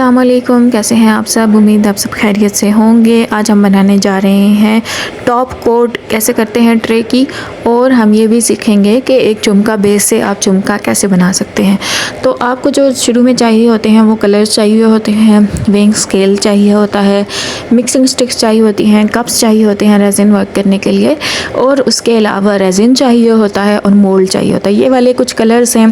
अस्सलामुअलैकुम, कैसे हैं आप सब। उम्मीद आप सब खैरियत से होंगे। आज हम बनाने जा रहे हैं टॉप कोट कैसे करते हैं ट्रे की, और हम ये भी सीखेंगे कि एक झुमका बेस से आप झुमका कैसे बना सकते हैं। तो आपको जो शुरू में चाहिए होते हैं वो कलर्स चाहिए होते हैं, वेइंग स्केल चाहिए होता है, मिक्सिंग स्टिक्स चाहिए होती हैं, कप्स चाहिए होते हैं रेज़िन वर्क करने के लिए, और उसके अलावा रेज़िन चाहिए होता है और मोल्ड चाहिए होता है। ये वाले कुछ कलर्स हैं,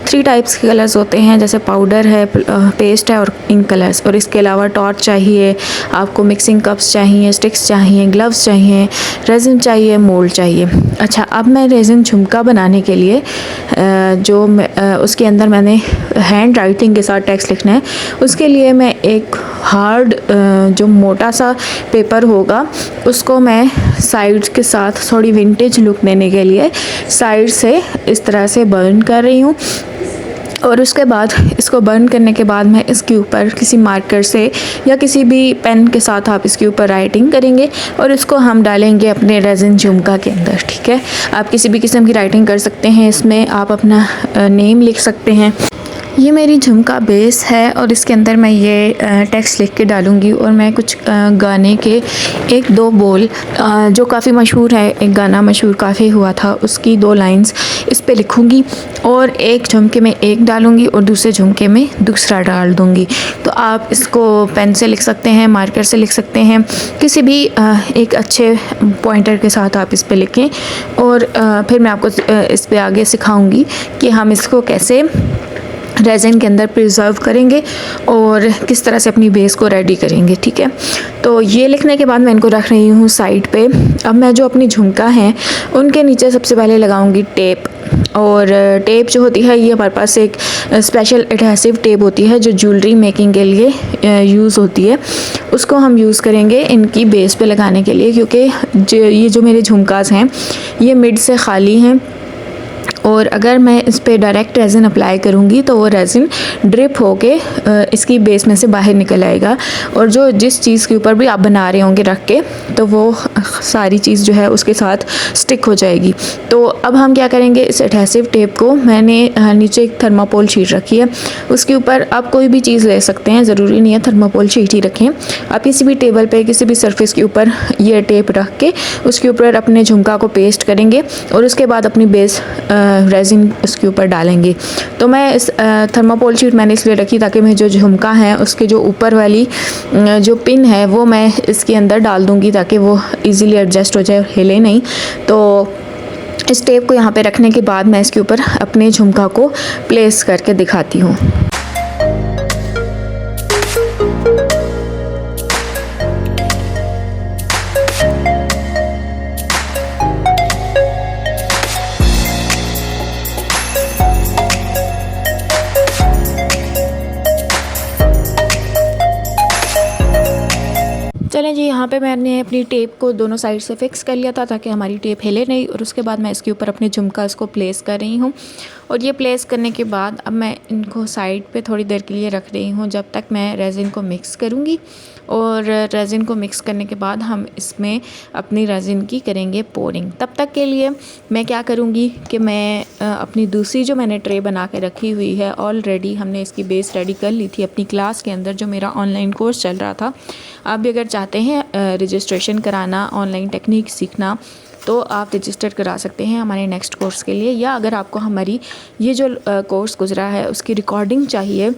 3 टाइप्स के कलर्स होते हैं, जैसे पाउडर है, पेस्ट है और इंक कलर्स। और इसके अलावा टॉर्च चाहिए आपको, मिक्सिंग कप्स चाहिए, स्टिक्स चाहिए, ग्लव्स चाहिए, रेज़िन चाहिए, मोल्ड चाहिए। अच्छा, अब मैं रेज़िन झुमका बनाने के लिए उसके अंदर मैंने हैंड राइटिंग के साथ टेक्स्ट लिखना है। उसके लिए मैं एक हार्ड जो मोटा सा पेपर होगा उसको मैं साइड्स के साथ थोड़ी विंटेज लुक देने के लिए साइड से इस तरह से बर्न कर रही हूँ। और उसके बाद इसको बर्न करने के बाद मैं इसके ऊपर किसी मार्कर से या किसी भी पेन के साथ आप इसके ऊपर राइटिंग करेंगे और इसको हम डालेंगे अपने रेज़िन झुमका के अंदर। ठीक है, आप किसी भी किस्म की राइटिंग कर सकते हैं, इसमें आप अपना नेम लिख सकते हैं। ये मेरी झुमका बेस है और इसके अंदर मैं ये टेक्स्ट लिख के डालूँगी। और मैं कुछ गाने के 1-2 बोल जो काफ़ी मशहूर है, एक गाना मशहूर काफ़ी हुआ था, उसकी 2 लाइंस इस पे लिखूँगी और एक झुमके में एक डालूँगी और दूसरे झुमके में दूसरा डाल दूँगी। तो आप इसको पेन से लिख सकते हैं, मार्कर से लिख सकते हैं, किसी भी एक अच्छे पॉइंटर के साथ आप इस पे लिखें। और फिर मैं आपको इस पे आगे सिखाऊँगी कि हम इसको कैसे रेज़िन के अंदर प्रिजर्व करेंगे और किस तरह से अपनी बेस को रेडी करेंगे। ठीक है, तो ये लिखने के बाद मैं इनको रख रही हूँ साइड पे। अब मैं जो अपनी झुमका हैं उनके नीचे सबसे पहले लगाऊंगी टेप। और टेप जो होती है ये हमारे पास एक स्पेशल एडहेसिव टेप होती है जो ज्वेलरी मेकिंग के लिए यूज़ होती है। उसको हम यूज़ करेंगे इनकी बेस पे लगाने के लिए, क्योंकि ये जो मेरे झुमकास हैं ये मिड से खाली हैं और अगर मैं इस पर डायरेक्ट रेज़िन अप्लाई करूँगी तो वो रेज़िन ड्रिप होके इसकी बेस में से बाहर निकल आएगा और जो जिस चीज़ के ऊपर भी आप बना रहे होंगे रख के तो वो सारी चीज़ जो है उसके साथ स्टिक हो जाएगी। तो अब हम क्या करेंगे, इस एडहेसिव टेप को मैंने नीचे एक थर्माकोल शीट रखी है, उसके ऊपर आप कोई भी चीज़ ले सकते हैं, ज़रूरी नहीं है थर्माकोल शीट ही रखें। आप किसी भी टेबल पे किसी भी सरफेस के ऊपर ये टेप रख के उसके ऊपर अपने झुमका को पेस्ट करेंगे और उसके बाद अपनी बेस रेज़िन उसके ऊपर डालेंगे। तो मैं इस थर्माकोल शीट मैंने इसलिए रखी ताकि मैं जो झुमका है उसके जो ऊपर वाली जो पिन है वो मैं इसके अंदर डाल दूँगी ताकि वो इजीली एडजस्ट हो जाए, हिले नहीं। तो इस टेप को यहाँ पे रखने के बाद मैं इसके ऊपर अपने झुमका को प्लेस करके दिखाती हूँ। चलें जी, यहाँ पे मैंने अपनी टेप को दोनों साइड से फिक्स कर लिया था ताकि हमारी टेप हिले नहीं। और उसके बाद मैं इसके ऊपर अपने झुमका इसको प्लेस कर रही हूँ। और ये प्लेस करने के बाद अब मैं इनको साइड पे थोड़ी देर के लिए रख रही हूँ जब तक मैं रेज़िन को मिक्स करूँगी। और रेज़िन को मिक्स करने के बाद हम इसमें अपनी रेज़िन की करेंगे पोरिंग। तब तक के लिए मैं क्या करूँगी कि मैं अपनी दूसरी जो मैंने ट्रे बना के रखी हुई है, ऑलरेडी हमने इसकी बेस रेडी कर ली थी अपनी क्लास के अंदर जो मेरा ऑनलाइन कोर्स चल रहा था। आप भी अगर चाहते हैं रजिस्ट्रेशन कराना, ऑनलाइन टेक्निक सीखना, तो आप रजिस्टर करा सकते हैं हमारे नेक्स्ट कोर्स के लिए। या अगर आपको हमारी ये जो कोर्स गुजरा है उसकी रिकॉर्डिंग चाहिए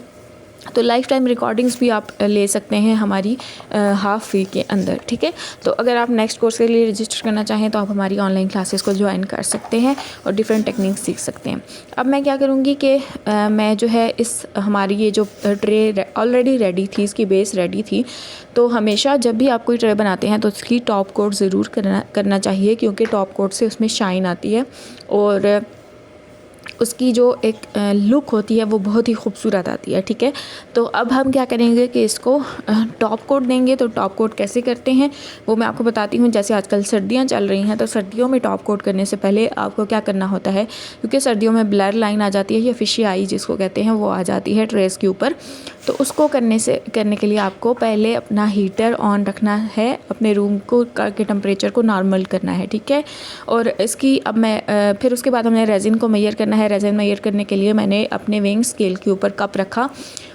तो लाइफ टाइम रिकॉर्डिंग्स भी आप ले सकते हैं हमारी हाफ़ फ़ी के अंदर। ठीक है, तो अगर आप नेक्स्ट कोर्स के लिए रजिस्टर करना चाहें तो आप हमारी ऑनलाइन क्लासेस को ज्वाइन कर सकते हैं और डिफरेंट टेक्निक्स सीख सकते हैं। अब मैं क्या करूँगी कि मैं जो है इस हमारी ये जो ट्रे ऑलरेडी रेडी थी, इसकी बेस रेडी थी, तो हमेशा जब भी आप कोई ट्रे बनाते हैं तो उसकी टॉप कोट ज़रूर करना चाहिए, क्योंकि टॉप कोट से उसमें शाइन आती है और उसकी जो एक लुक होती है वो बहुत ही खूबसूरत आती है। ठीक है, तो अब हम क्या करेंगे कि इसको टॉप कोट देंगे। तो टॉप कोट कैसे करते हैं वो मैं आपको बताती हूँ। जैसे आजकल सर्दियाँ चल रही हैं तो सर्दियों में टॉप कोट करने से पहले आपको क्या करना होता है, क्योंकि सर्दियों में ब्लर लाइन आ जाती है या फिशी आई जिसको कहते हैं वो आ जाती है ट्रेस के ऊपर। तो उसको करने के लिए आपको पहले अपना हीटर ऑन रखना है, अपने रूम को के टेम्परेचर को नॉर्मल करना है, ठीक है। और इसकी अब मैं फिर उसके बाद हमने रेजिन को मेजर करना है। रेजिन मेजर करने के लिए मैंने अपने वेइंग स्केल के ऊपर कप रखा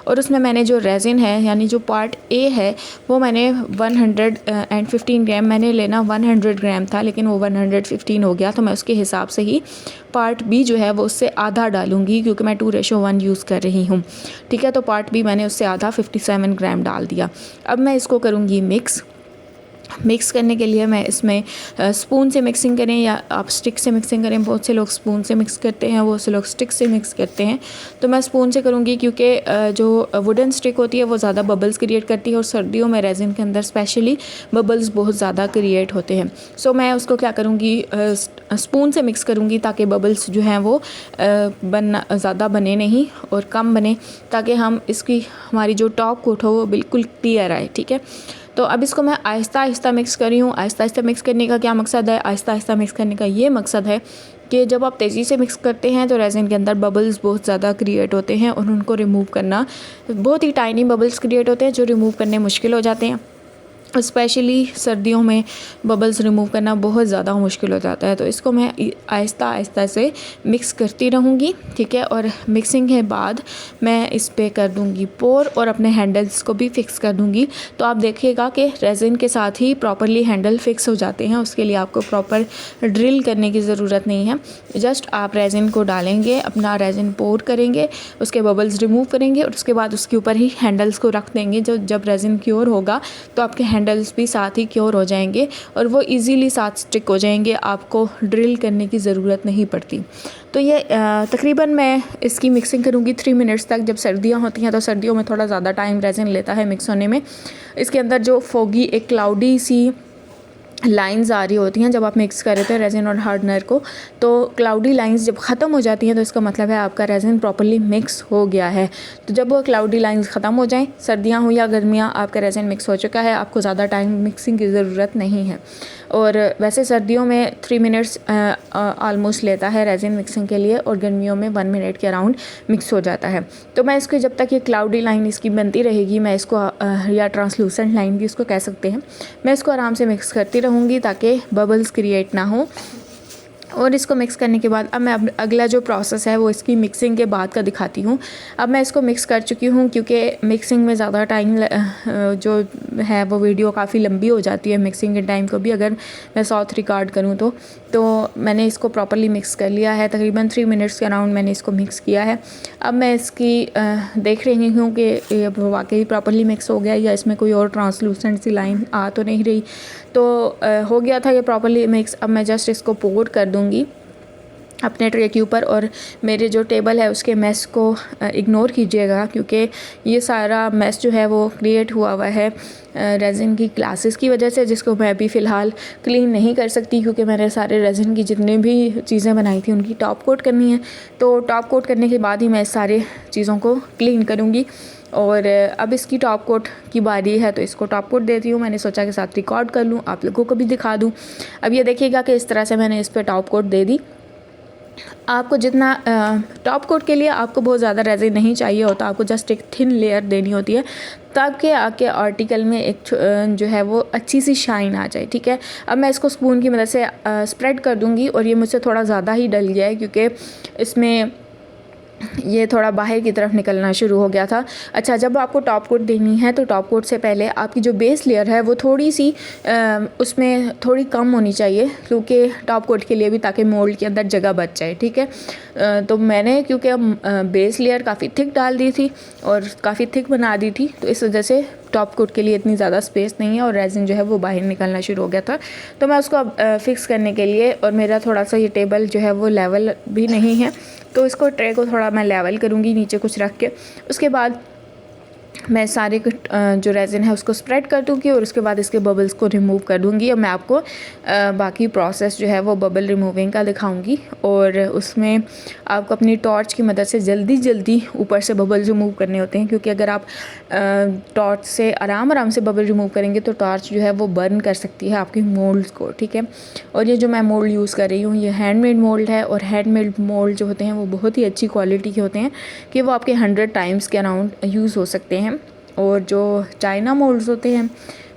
और उसमें मैंने जो रेजिन है यानी जो पार्ट ए है वो मैंने 115 ग्राम, मैंने लेना 100 ग्राम था लेकिन वो 115 हो गया, तो मैं उसके हिसाब से ही पार्ट बी जो है वो उससे आधा डालूंगी क्योंकि मैं 2:1 यूज़ कर रही हूँ, ठीक है। तो पार्ट बी मैंने उससे आधा 57 ग्राम डाल दिया। अब मैं इसको करूँगी मिक्स करने के लिए मैं इसमें स्पून से मिक्सिंग करें या आप स्टिक से मिक्सिंग करें। बहुत से लोग स्पून से मिक्स करते हैं, बहुत से लोग स्टिक से मिक्स करते हैं, तो मैं स्पून से करूँगी क्योंकि जो वुडन स्टिक होती है वो ज़्यादा बबल्स क्रिएट करती है और सर्दियों में रेजिन के अंदर स्पेशली बबल्स बहुत ज़्यादा क्रिएट होते हैं। सो मैं उसको क्या करूँगी, स्पून से मिक्स करूँगी ताकि बबल्स जो हैं वो ज़्यादा बने नहीं और कम बने, ताकि हमारी जो टॉप कोट हो वो बिल्कुल क्लियर आए, ठीक है। तो अब इसको मैं आहिस्ता आहिस्ता मिक्स कर रही हूँ। आहिस्ता आहिस्ता मिक्स करने का क्या मकसद है? आहिस्ता आहिस्ता मिक्स करने का ये मकसद है कि जब आप तेज़ी से मिक्स करते हैं तो रेजिन के अंदर बबल्स बहुत ज़्यादा क्रिएट होते हैं और उनको रिमूव करना, बहुत ही टाइनी बबल्स क्रिएट होते हैं जो रिमूव करने मुश्किल हो जाते हैं। स्पेशली सर्दियों में बबल्स रिमूव करना बहुत ज़्यादा मुश्किल हो जाता है। तो इसको मैं आहिस्ता आहिस्ता से मिक्स करती रहूँगी, ठीक है। और मिक्सिंग के बाद मैं इस पे कर दूँगी पोर और अपने हैंडल्स को भी फिक्स कर दूँगी। तो आप देखिएगा कि रेजिन के साथ ही प्रॉपरली हैंडल फिक्स हो जाते हैं। उसके लिए आपको प्रॉपर ड्रिल करने की ज़रूरत नहीं है, जस्ट आप रेजिन को डालेंगे, अपना रेजिन पोर करेंगे, उसके बबल्स रिमूव करेंगे और उसके बाद उसके ऊपर ही हैंडल्स को रख देंगे। जब रेजिन क्योर होगा तो आपके हैंडल्स भी साथ ही क्योर हो जाएंगे और वो इजीली साथ स्टिक हो जाएंगे, आपको ड्रिल करने की ज़रूरत नहीं पड़ती। तो ये तकरीबन मैं इसकी मिक्सिंग करूँगी 3 मिनट्स तक। जब सर्दियाँ होती हैं तो सर्दियों में थोड़ा ज़्यादा टाइम रेजिन लेता है मिक्स होने में। इसके अंदर जो फोगी एक क्लाउडी सी लाइंस आ रही होती हैं जब आप मिक्स कर रहे थे रेजिन और हार्डनर को, तो क्लाउडी लाइंस जब ख़त्म हो जाती हैं तो इसका मतलब है आपका रेजिन प्रॉपर्ली मिक्स हो गया है। तो जब वो क्लाउडी लाइंस ख़त्म हो जाएं, सर्दियां हो या गर्मियां, आपका रेजिन मिक्स हो चुका है, आपको ज़्यादा टाइम मिक्सिंग की ज़रूरत नहीं है। और वैसे सर्दियों में 3 मिनट्स आलमोस्ट लेता है रेजिन मिक्सिंग के लिए और गर्मियों में 1 मिनट के अराउंड मिक्स हो जाता है। तो मैं इसको जब तक ये क्लाउडी लाइन इसकी बनती रहेगी, मैं इसको या ट्रांसलूसेंट लाइन भी इसको कह सकते हैं, मैं इसको आराम से मिक्स करती रहूँगी ताकि बबल्स क्रिएट ना हो। और इसको मिक्स करने के बाद अब मैं अगला जो प्रोसेस है वो इसकी मिक्सिंग के बाद का दिखाती हूँ। अब मैं इसको मिक्स कर चुकी हूँ क्योंकि मिक्सिंग में ज़्यादा टाइम जो है वो वीडियो काफ़ी लंबी हो जाती है मिक्सिंग के टाइम को भी अगर मैं साउथ रिकॉर्ड करूँ तो मैंने इसको प्रॉपर्ली मिक्स कर लिया है। तकरीबन 3 मिनट्स के अराउंड मैंने इसको मिक्स किया है। अब मैं इसकी देख रही हूँ कि वाकई प्रॉपर्ली मिक्स हो गया या इसमें कोई और ट्रांसलूसेंट सी लाइन आ तो नहीं रही। तो हो गया था ये प्रॉपर्ली मिक्स। अब मैं जस्ट इसको पोर कर दूँगी अपने ट्रे के ऊपर और मेरे जो टेबल है उसके मेस को इग्नोर कीजिएगा क्योंकि ये सारा मेस जो है वो क्रिएट हुआ है रेजिन की क्लासेस की वजह से, जिसको मैं अभी फ़िलहाल क्लीन नहीं कर सकती क्योंकि मैंने सारे रेजिन की जितनी भी चीज़ें बनाई थी उनकी टॉप कोट करनी है। तो टॉप कोट करने के बाद ही मैं सारे चीज़ों को क्लीन करूँगी। और अब इसकी टॉप कोट की बारी है तो इसको टॉप कोट देती हूँ। मैंने सोचा कि साथ रिकॉर्ड कर लूँ, आप लोगों को भी दिखा दूँ। अब ये देखिएगा कि इस तरह से मैंने इस पर टॉप कोट दे दी। आपको जितना टॉप कोट के लिए आपको बहुत ज़्यादा रेजिन नहीं चाहिए होता, आपको जस्ट एक थिन लेयर देनी होती है ताकि आपके आर्टिकल में एक जो है वो अच्छी सी शाइन आ जाए, ठीक है। अब मैं इसको स्पून की मदद से स्प्रेड कर दूंगी और ये मुझसे थोड़ा ज़्यादा ही डल गया है क्योंकि इसमें ये थोड़ा बाहर की तरफ निकलना शुरू हो गया था। अच्छा, जब आपको टॉप कोट देनी है तो टॉप कोट से पहले आपकी जो बेस लेयर है वो थोड़ी सी उसमें थोड़ी कम होनी चाहिए क्योंकि टॉप कोट के लिए भी, ताकि मोल्ड के अंदर जगह बच जाए, ठीक है। तो मैंने क्योंकि बेस लेयर काफ़ी थिक डाल दी थी और काफ़ी थिक बना दी थी तो इस वजह से टॉप कोट के लिए इतनी ज़्यादा स्पेस नहीं है और रेजिन जो है वो बाहर निकलना शुरू हो गया था। तो मैं उसको फिक्स करने के लिए, और मेरा थोड़ा सा ये टेबल जो है वो लेवल भी नहीं है तो इसको ट्रे को थोड़ा मैं लेवल करूँगी नीचे कुछ रख के। उसके बाद मैं सारे जो रेजिन है उसको स्प्रेड कर दूँगी और उसके बाद इसके बबल्स को रिमूव कर दूँगी। और मैं आपको बाकी प्रोसेस जो है वो बबल रिमूविंग का दिखाऊँगी और उसमें आपको अपनी टॉर्च की मदद से जल्दी ऊपर से बबल रिमूव करने होते हैं क्योंकि अगर आप टॉर्च से आराम से बबल रिमूव करेंगे तो टॉर्च जो है वो बर्न कर सकती है आपकी मोल्ड्स को, ठीक है। और ये जो मैं मोल्ड यूज़ कर रही हूँ ये हैंडमेड मोल्ड है और हैंडमेड मोल्ड जो होते हैं वो बहुत ही अच्छी क्वालिटी के होते हैं कि वो आपके 100 टाइम्स के अराउंड यूज़ हो सकते हैं। और जो चाइना मोल्ड्स होते हैं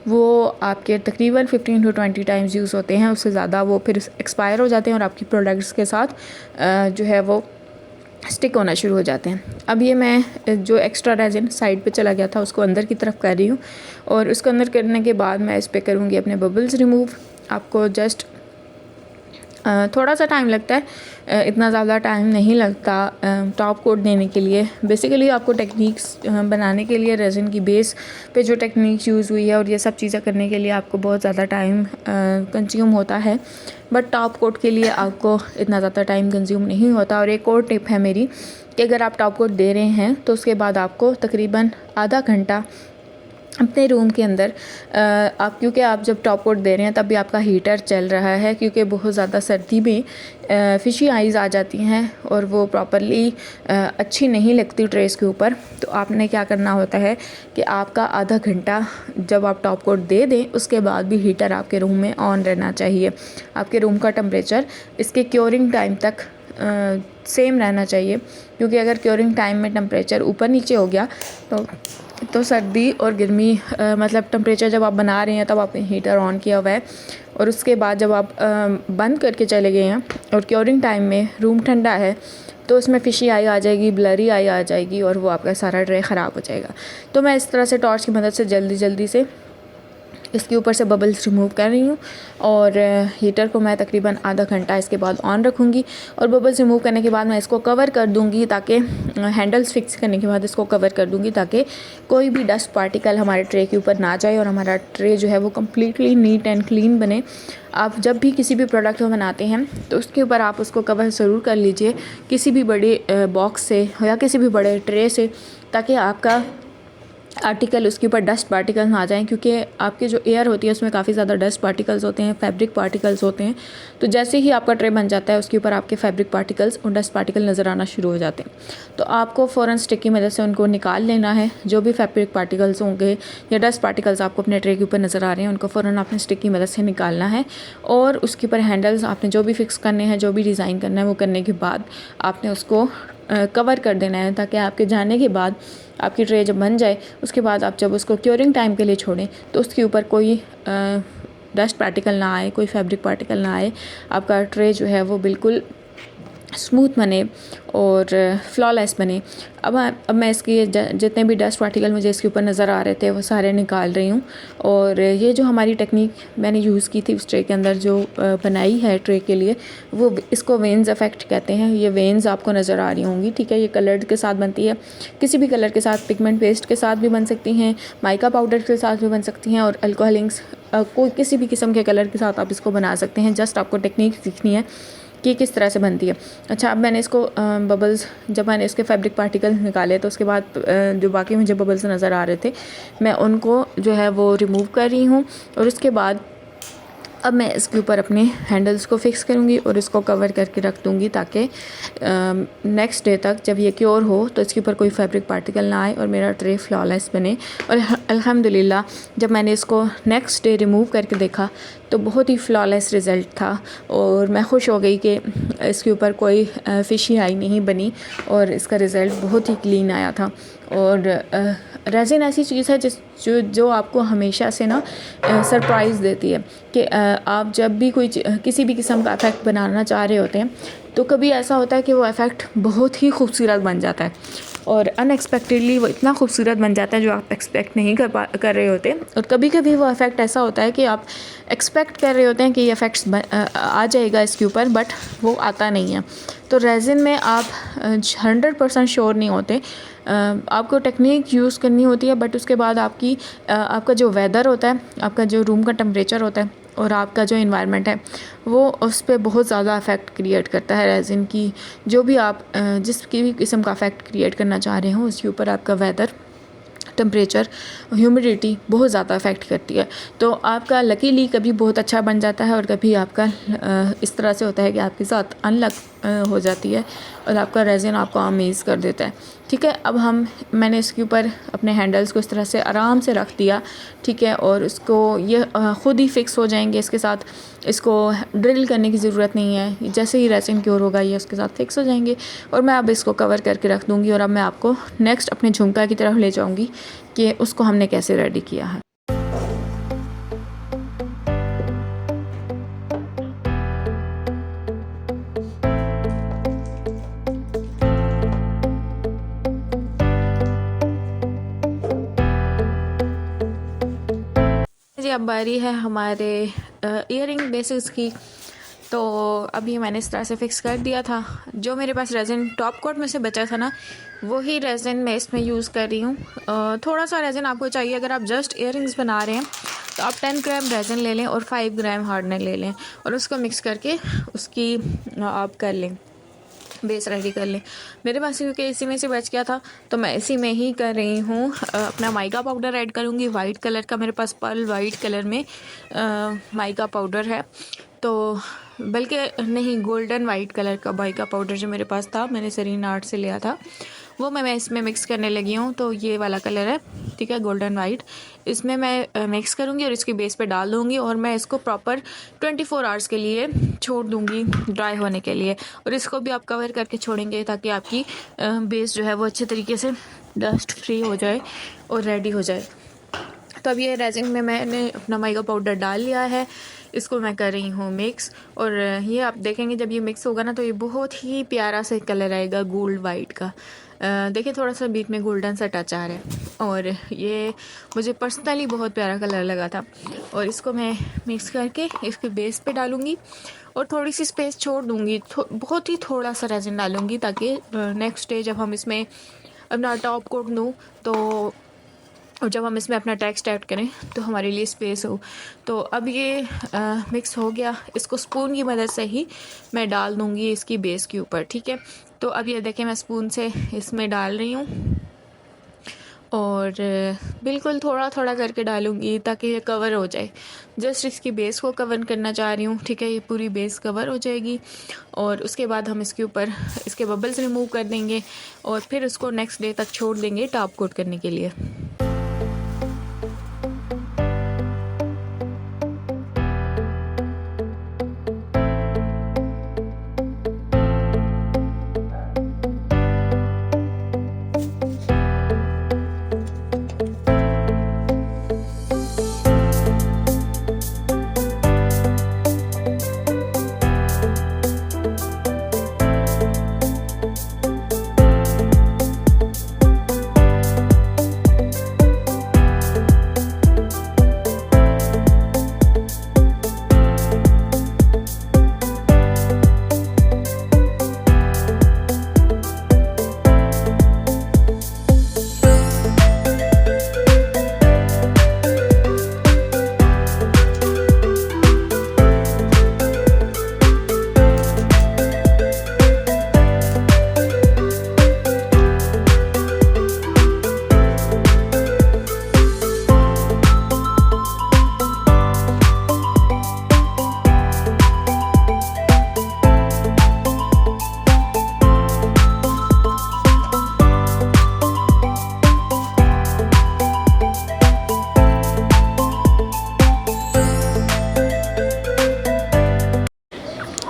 वो आपके तकरीबन 15 to 20 टाइम्स यूज़ होते हैं, उससे ज़्यादा वो फिर एक्सपायर हो जाते हैं और आपकी प्रोडक्ट्स के साथ जो है वो स्टिक होना शुरू हो जाते हैं। अब ये मैं जो एक्स्ट्रा रेजिन साइड पे चला गया था उसको अंदर की तरफ कर रही हूँ, और उसको अंदर करने के बाद मैं इस पर करूँगी अपने बबल्स रिमूव। आपको जस्ट थोड़ा सा टाइम लगता है, इतना ज़्यादा टाइम नहीं लगता टॉप कोट देने के लिए। बेसिकली आपको टेक्निक्स बनाने के लिए रेजिन की बेस पे जो टेक्निक्स यूज़ हुई है और ये सब चीज़ें करने के लिए आपको बहुत ज़्यादा टाइम कंज्यूम होता है, बट टॉप कोट के लिए आपको इतना ज़्यादा टाइम कंज्यूम नहीं होता। और एक और टिप है मेरी कि अगर आप टॉप कोट दे रहे हैं तो उसके बाद आपको तकरीबन आधा घंटा अपने रूम के अंदर क्योंकि आप जब टॉप कोट दे रहे हैं तब भी आपका हीटर चल रहा है, क्योंकि बहुत ज़्यादा सर्दी में फ़िशी आइज़ आ जाती हैं और वो प्रॉपरली अच्छी नहीं लगती ट्रेस के ऊपर। तो आपने क्या करना होता है कि आपका आधा घंटा जब आप टॉप कोट दे दें उसके बाद भी हीटर आपके रूम में ऑन रहना चाहिए। आपके रूम का टेम्परेचर इसके क्योरिंग टाइम तक सेम रहना चाहिए, क्योंकि अगर क्योरिंग टाइम में टेम्परेचर ऊपर नीचे हो गया तो सर्दी और गर्मी मतलब टेम्परेचर जब आप बना रहे हैं तब आपने हीटर ऑन किया हुआ है और उसके बाद जब आप बंद करके चले गए हैं और क्योरिंग टाइम में रूम ठंडा है तो उसमें फ़िशी आई आ जाएगी, ब्लरी आई आ जाएगी और वो आपका सारा ट्रे ख़राब हो जाएगा। तो मैं इस तरह से टॉर्च की मदद से जल्दी से इसके ऊपर से बबल्स रिमूव कर रही हूँ और हीटर को मैं तकरीबन आधा घंटा इसके बाद ऑन रखूँगी और बबल्स रिमूव करने के बाद मैं इसको कवर कर दूँगी, ताकि हैंडल्स फिक्स करने के बाद इसको कवर कर दूँगी ताकि कोई भी डस्ट पार्टिकल हमारे ट्रे के ऊपर ना जाए और हमारा ट्रे जो है वो कम्प्लीटली नीट एंड क्लीन बने। आप जब भी किसी भी प्रोडक्ट को बनाते हैं तो उसके ऊपर आप उसको कवर ज़रूर कर लीजिए किसी भी बड़े बॉक्स से या किसी भी बड़े ट्रे से, ताकि आपका आर्टिकल उसके ऊपर डस्ट पार्टिकल ना आ जाएं, क्योंकि आपकी जो एयर होती है उसमें काफ़ी ज़्यादा डस्ट पार्टिकल्स होते हैं, फैब्रिक पार्टिकल्स होते हैं। तो जैसे ही आपका ट्रे बन जाता है उसके ऊपर आपके फैब्रिक पार्टिकल्स और डस्ट पार्टिकल नज़र आना शुरू हो जाते हैं। तो आपको फ़ौरन स्टिक की मदद से उनको निकाल लेना है। जो भी फैब्रिक पार्टिकल्स होंगे या डस्ट पार्टिकल्स आपको अपने ट्रे के ऊपर नज़र आ रहे हैं उनको फ़ौरन आपने स्टिक की मदद से निकालना है और उसके ऊपर हैंडल्स आपने जो भी फिक्स करने हैं, जो भी डिज़ाइन करना है वो करने के बाद आपने उसको कवर कर देना है, ताकि आपके जाने के बाद आपकी ट्रे जब बन जाए उसके बाद आप जब उसको क्योरिंग टाइम के लिए छोड़ें तो उसके ऊपर कोई डस्ट पार्टिकल ना आए, कोई फैब्रिक पार्टिकल ना आए। आपका ट्रे जो है वो बिल्कुल स्मूथ बने और फ्लॉलेस बने। अब मैं इसके जितने भी डस्ट पार्टिकल मुझे इसके ऊपर नज़र आ रहे थे वो सारे निकाल रही हूँ। और ये जो हमारी टेक्निक मैंने यूज़ की थी उस ट्रे के अंदर जो बनाई है ट्रे के लिए, वो इसको वेन्स इफ़ेक्ट कहते हैं। ये वेन्स आपको नज़र आ रही होंगी, ठीक है। ये कलर के साथ बनती है, किसी भी कलर के साथ, पिगमेंट पेस्ट के साथ भी बन सकती हैं, माइका पाउडर के साथ भी बन सकती हैं और अल्कोहल इंक्स कोई किसी भी किस्म के कलर के साथ आप इसको बना सकते हैं। जस्ट आपको टेक्निक सीखनी है कि किस तरह से बनती है। अच्छा, अब मैंने इसको बबल्स, जब मैंने इसके फैब्रिक पार्टिकल्स निकाले तो उसके बाद जो बाकी मुझे बबल्स नज़र आ रहे थे मैं उनको जो है वो रिमूव कर रही हूँ। और उसके बाद अब मैं इसके ऊपर अपने हैंडल्स को फिक्स करूँगी और इसको कवर करके रख दूँगी, ताकि नेक्स्ट डे तक जब ये क्योर हो तो इसके ऊपर कोई फैब्रिक पार्टिकल ना आए और मेरा ट्रे फ्लॉलेस बने। और अल्हम्दुलिल्लाह जब मैंने इसको नेक्स्ट डे रिमूव करके देखा तो बहुत ही फ्लॉलेस रिज़ल्ट था और मैं खुश हो गई कि इसके ऊपर कोई फ़िशी आई नहीं बनी और इसका रिज़ल्ट बहुत ही क्लीन आया था। और रेज़िन ऐसी चीज़ है जो आपको हमेशा से ना सरप्राइज़ देती है कि आप जब भी किसी भी किस्म का इफ़ेक्ट बनाना चाह रहे होते हैं तो कभी ऐसा होता है कि वो इफ़ेक्ट बहुत ही खूबसूरत बन जाता है और अनएक्सपेक्टेडली वो इतना खूबसूरत बन जाता है जो आप एक्सपेक्ट नहीं कर रहे होते। और कभी कभी वो इफ़ेक्ट ऐसा होता है कि आप एक्सपेक्ट कर रहे होते हैं कि ये इफ़ेक्ट्स आ जाएगा इसके ऊपर, बट वो आता नहीं है। तो रेज़िन में आप 100% श्योर नहीं होते, आपको टेक्निक यूज़ करनी होती है, बट उसके बाद आपका जो वेदर होता है, आपका जो रूम का टेम्परेचर होता है और आपका जो एनवायरनमेंट है वो उस पर बहुत ज़्यादा इफ़ेक्ट क्रिएट करता है। रेज़िन की जो भी आप जिस भी किस्म का इफ़ेक्ट क्रिएट करना चाह रहे हो उसके ऊपर आपका वेदर, टेम्परेचर, ह्यूमिडिटी बहुत ज़्यादा अफेक्ट करती है। तो आपका लकीली कभी बहुत अच्छा बन जाता है और कभी आपका इस तरह से होता है कि आपके साथ अनलक हो जाती है और आपका रेज़िन आपको अमेज़ कर देता है। ठीक है। अब मैंने इसके ऊपर अपने हैंडल्स को इस तरह से आराम से रख दिया, ठीक है। और इसको ये ख़ुद ही फ़िक्स हो जाएंगे, इसके साथ इसको ड्रिल करने की ज़रूरत नहीं है। जैसे ही रेज़िन क्योर होगा ये उसके साथ फ़िक्स हो जाएंगे। और मैं अब इसको कवर करके रख दूँगी और अब मैं आपको नेक्स्ट अपने झुमका की तरफ ले जाऊँगी कि उसको हमने कैसे रेडी किया है। जी अब बारी है हमारे ईयरिंग बेसिस की। तो अभी मैंने इस तरह से फ़िक्स कर दिया था। जो मेरे पास रेज़िन टॉप कोट में से बचा था ना, वही रेज़िन मैं इसमें यूज़ कर रही हूँ। थोड़ा सा रेज़िन आपको चाहिए। अगर आप जस्ट ईयरिंग्स बना रहे हैं तो आप 10 ग्राम रेज़िन ले लें और 5 ग्राम हार्डनर ले लें और उसको मिक्स करके उसकी आप कर लें, बेस रेडी कर लें। मेरे पास क्योंकि इसी में से बच गया था तो मैं इसी में ही कर रही हूँ। अपना माइका पाउडर ऐड करूँगी वाइट कलर का। मेरे पास पर्ल वाइट कलर में माइका पाउडर है, तो बल्कि नहीं, गोल्डन वाइट कलर का माइका पाउडर जो मेरे पास था, मैंने सरीन आर्ट से लिया था, वो मैं इसमें मिक्स करने लगी हूँ। तो ये वाला कलर है, ठीक है, गोल्डन वाइट। इसमें मैं मिक्स करूँगी और इसकी बेस पे डाल दूँगी और मैं इसको प्रॉपर 24 आवर्स के लिए छोड़ दूँगी ड्राई होने के लिए। और इसको भी आप कवर करके छोड़ेंगे ताकि आपकी बेस जो है वो अच्छे तरीके से डस्ट फ्री हो जाए और रेडी हो जाए। तो अब ये रेज़िन में मैंने अपना माइका पाउडर डाल लिया है। इसको मैं कर रही हूँ मिक्स। और ये आप देखेंगे जब ये मिक्स होगा ना तो ये बहुत ही प्यारा सा कलर आएगा गोल्ड वाइट का। देखिए थोड़ा सा बीच में गोल्डन सा टच आ रहा है और ये मुझे पर्सनली बहुत प्यारा कलर लगा था। और इसको मैं मिक्स करके इसके बेस पे डालूँगी और थोड़ी सी स्पेस छोड़ दूँगी। बहुत ही थोड़ा सा रेज़िन डालूँगी ताकि नेक्स्ट डे जब हम इसमें अपना टॉप कोट दूँ तो, और जब हम इसमें अपना टेक्स्ट ऐड करें तो हमारे लिए स्पेस हो। तो अब ये मिक्स हो गया। इसको स्पून की मदद से ही मैं डाल दूँगी इसकी बेस के ऊपर, ठीक है। तो अब ये देखें मैं स्पून से इसमें डाल रही हूँ और बिल्कुल थोड़ा थोड़ा करके डालूँगी ताकि ये कवर हो जाए। जस्ट इसकी बेस को कवर करना चाह रही हूँ, ठीक है। ये पूरी बेस कवर हो जाएगी और उसके बाद हम इसके ऊपर इसके बबल्स रिमूव कर देंगे और फिर उसको नेक्स्ट डे तक छोड़ देंगे टॉप कोट करने के लिए।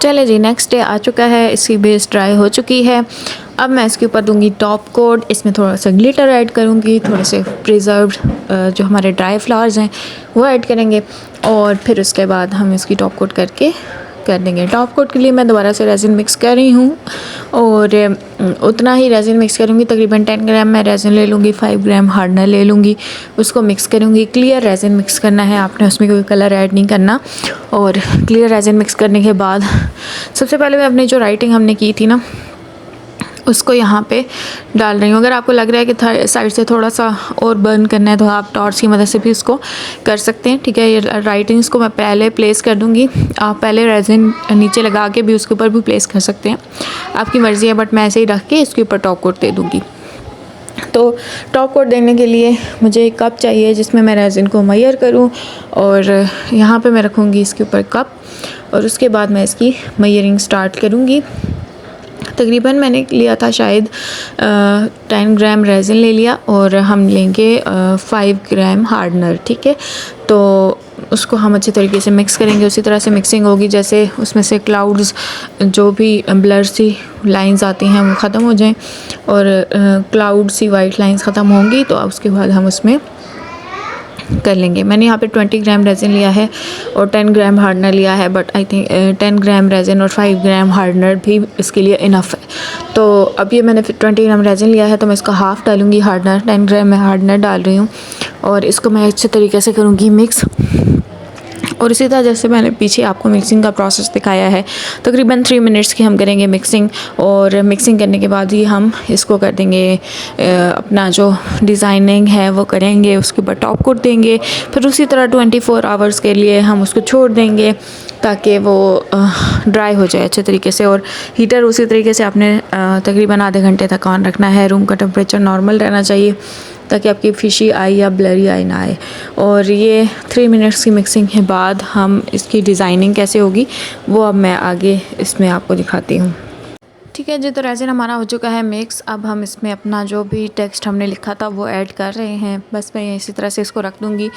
चले जी, नेक्स्ट डे आ चुका है, इसकी बेस ड्राई हो चुकी है। अब मैं इसके ऊपर दूंगी टॉप कोट। इसमें थोड़ा सा ग्लिटर ऐड करूंगी, थोड़े से प्रिजर्व्ड जो हमारे ड्राई फ्लावर्स हैं वो ऐड करेंगे और फिर उसके बाद हम इसकी टॉप कोट करके कर देंगे। टॉप कोट के लिए मैं दोबारा से रेज़िन मिक्स कर रही हूँ और उतना ही रेज़िन मिक्स करूँगी। तकरीबन 10 ग्राम मैं रेज़िन ले लूँगी, 5 ग्राम हार्डनर ले लूँगी, उसको मिक्स करूँगी। क्लियर रेज़िन मिक्स करना है आपने, उसमें कोई कलर ऐड नहीं करना। और क्लियर रेज़िन मिक्स करने के बाद सबसे पहले मैं अपनी जो राइटिंग हमने की थी ना उसको यहाँ पे डाल रही हूँ। अगर आपको लग रहा है कि साइड से थोड़ा सा और बर्न करना है तो आप टॉर्च की मदद से भी इसको कर सकते हैं, ठीक है। ये राइटिंग्स को मैं पहले प्लेस कर दूँगी। आप पहले रेज़िन नीचे लगा के भी उसके ऊपर भी प्लेस कर सकते हैं, आपकी मर्ज़ी है, बट मैं ऐसे ही रख के इसके ऊपर टॉप कोट दे दूँगी। तो टॉप कोट देने के लिए मुझे एक कप चाहिए जिसमें मैं रेज़िन को मेजर करूँ और यहाँ पे मैं रखूँगी इसके ऊपर कप और उसके बाद मैं इसकी मेजरिंग स्टार्ट करूँगी। तकरीबन मैंने लिया था शायद 10 ग्राम रेज़िन ले लिया और हम लेंगे 5 ग्राम हार्डनर, ठीक है। तो उसको हम अच्छे तरीके से मिक्स करेंगे। उसी तरह से मिक्सिंग होगी जैसे उसमें से क्लाउड्स, जो भी ब्लर सी लाइंस आती हैं वो ख़त्म हो जाएं और क्लाउड सी वाइट लाइंस ख़त्म होंगी तो उसके बाद हम उसमें कर लेंगे। मैंने यहाँ पे 20 ग्राम रेज़िन लिया है और 10 ग्राम हार्डनर लिया है, but I think 10 gram resin और 5 ग्राम हार्डनर भी इसके लिए इनफ है। तो अब ये मैंने 20 ग्राम रेज़िन लिया है तो मैं इसका हाफ़ डालूँगी हार्डनर, 10 ग्राम मैं हार्डनर डाल रही हूँ और इसको मैं अच्छे तरीके से करूँगी मिक्स। और इसी तरह जैसे मैंने पीछे आपको मिक्सिंग का प्रोसेस दिखाया है, तकरीबन 3 मिनट्स की हम करेंगे मिक्सिंग। और मिक्सिंग करने के बाद ही हम इसको कर देंगे, अपना जो डिज़ाइनिंग है वो करेंगे, उसके ऊपर टॉप कोट देंगे। फिर उसी तरह 24 आवर्स के लिए हम उसको छोड़ देंगे ताकि वो ड्राई हो जाए अच्छे तरीके से। और हीटर उसी तरीके से आपने तकरीबन आधे घंटे तक ऑन रखना है। रूम का टेम्परेचर नॉर्मल रहना चाहिए ताकि आपकी फिशी आई या ब्लरी आई ना आए। और ये 3 मिनट्स की मिक्सिंग के बाद हम इसकी डिज़ाइनिंग कैसे होगी वो अब मैं आगे इसमें आपको दिखाती हूँ। ठीक है जी, तो रेज़िन हमारा हो चुका है मिक्स। अब हम इसमें अपना जो भी टेक्स्ट हमने लिखा था वो ऐड कर रहे हैं। बस मैं इसी तरह से इसको रख दूँगी।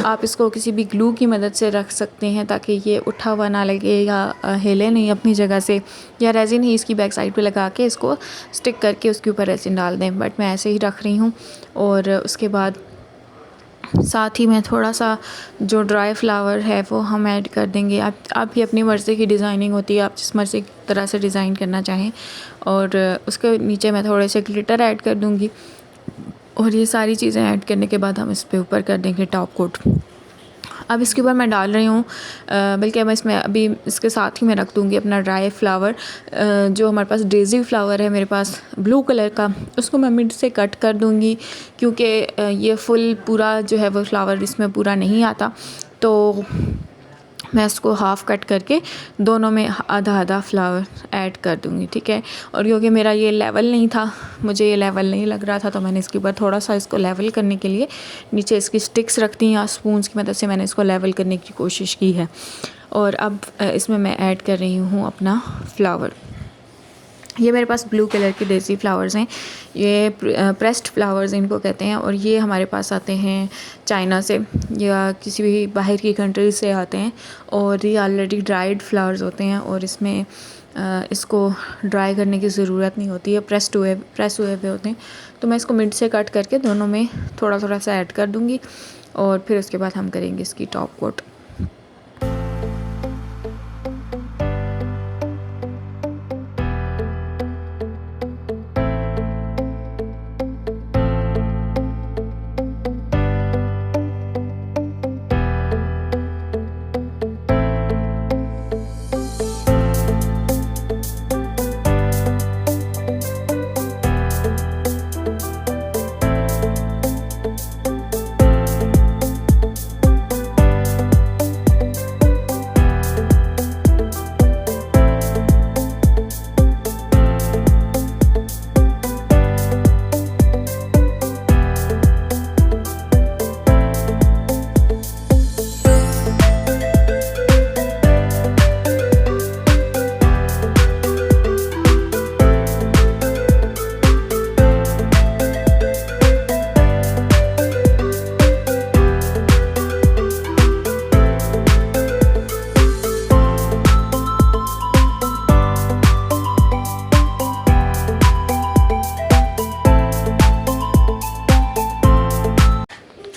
आप इसको किसी भी ग्लू की मदद से रख सकते हैं ताकि ये उठा हुआ ना लगे या हिले नहीं अपनी जगह से, या रेज़िन ही इसकी बैक साइड पे लगा के इसको स्टिक करके उसके ऊपर रेज़िन डाल दें। बट मैं ऐसे ही रख रही हूँ। और उसके बाद साथ ही में थोड़ा सा जो ड्राई फ्लावर है वो हम ऐड कर देंगे। आप भी अपनी मर्ज़ी की डिज़ाइनिंग होती है, आप जिस मर्ज़ी की तरह से डिज़ाइन करना चाहें। और उसके नीचे मैं थोड़े से ग्लिटर ऐड कर दूँगी। और ये सारी चीज़ें ऐड करने के बाद हम इस पे ऊपर कर देंगे टॉप कोट। अब इसके ऊपर मैं डाल रही हूँ, बल्कि मैं इसमें अभी इसके साथ ही मैं रख दूँगी अपना ड्राई फ्लावर। जो हमारे पास डेज़ी फ्लावर है मेरे पास ब्लू कलर का, उसको मैं मिड से कट कर दूँगी क्योंकि ये फुल पूरा जो है वो फ्लावर इसमें पूरा नहीं आता। तो मैं इसको हाफ़ कट करके दोनों में आधा आधा फ्लावर ऐड कर दूँगी, ठीक है। और क्योंकि मेरा ये लेवल नहीं था, मुझे ये लेवल नहीं लग रहा था, तो मैंने इसके ऊपर थोड़ा सा इसको लेवल करने के लिए नीचे इसकी स्टिक्स रखती या स्पून्स की मदद से मैंने इसको लेवल करने की कोशिश की है। और अब इसमें मैं ऐड कर रही हूँ अपना फ्लावर। ये मेरे पास ब्लू कलर के डेज़ी फ्लावर्स हैं, ये प्रेस्ड फ्लावर्स इनको कहते हैं। और ये हमारे पास आते हैं चाइना से या किसी भी बाहर की कंट्री से आते हैं। और ये ऑलरेडी ड्राइड फ्लावर्स होते हैं और इसमें इसको ड्राई करने की ज़रूरत नहीं होती है, प्रेस हुए हुए होते हैं। तो मैं इसको मिड से कट करके दोनों में थोड़ा थोड़ा सा ऐड कर दूँगी और फिर उसके बाद हम करेंगे इसकी टॉप कोट।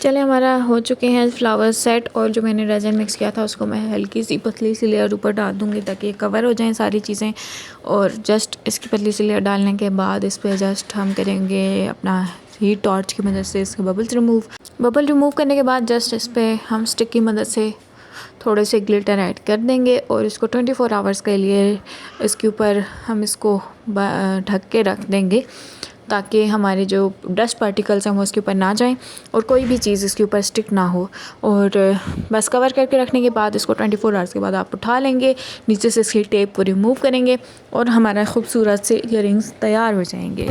चले हमारा हो चुके हैं फ्लावर सेट। और जो मैंने रेज़िन मिक्स किया था उसको मैं हल्की सी पतली सी लेयर ऊपर डाल दूँगी ताकि ये कवर हो जाएं सारी चीज़ें। और जस्ट इसकी पतली सी लेयर डालने के बाद इस पर जस्ट हम करेंगे अपना हीट टॉर्च की मदद से इसके बबल रिमूव करने के बाद जस्ट इस पर हम स्टिक की मदद से थोड़े से ग्लिटर ऐड कर देंगे। और इसको 24 आवर्स के लिए इसके ऊपर हम इसको ढक के रख देंगे ताकि हमारे जो डस्ट पार्टिकल्स हैं वो इसके ऊपर ना जाएं और कोई भी चीज़ इसके ऊपर स्टिक ना हो। और बस कवर करके रखने के बाद इसको 24 आवर्स के बाद आप उठा लेंगे, नीचे से इसकी टेप को रिमूव करेंगे और हमारा खूबसूरत से ईयरिंग्स तैयार हो जाएंगे।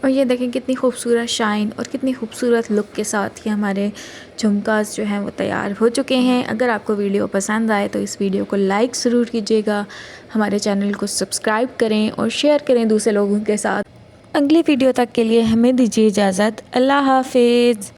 और ये देखें कितनी खूबसूरत शाइन और कितनी खूबसूरत लुक के साथ ये हमारे झुमकास जो हैं वो तैयार हो चुके हैं। अगर आपको वीडियो पसंद आए तो इस वीडियो को लाइक ज़रूर कीजिएगा, हमारे चैनल को सब्सक्राइब करें और शेयर करें दूसरे लोगों के साथ। अगली वीडियो तक के लिए हमें दीजिए इजाज़त। अल्लाह हाफिज़।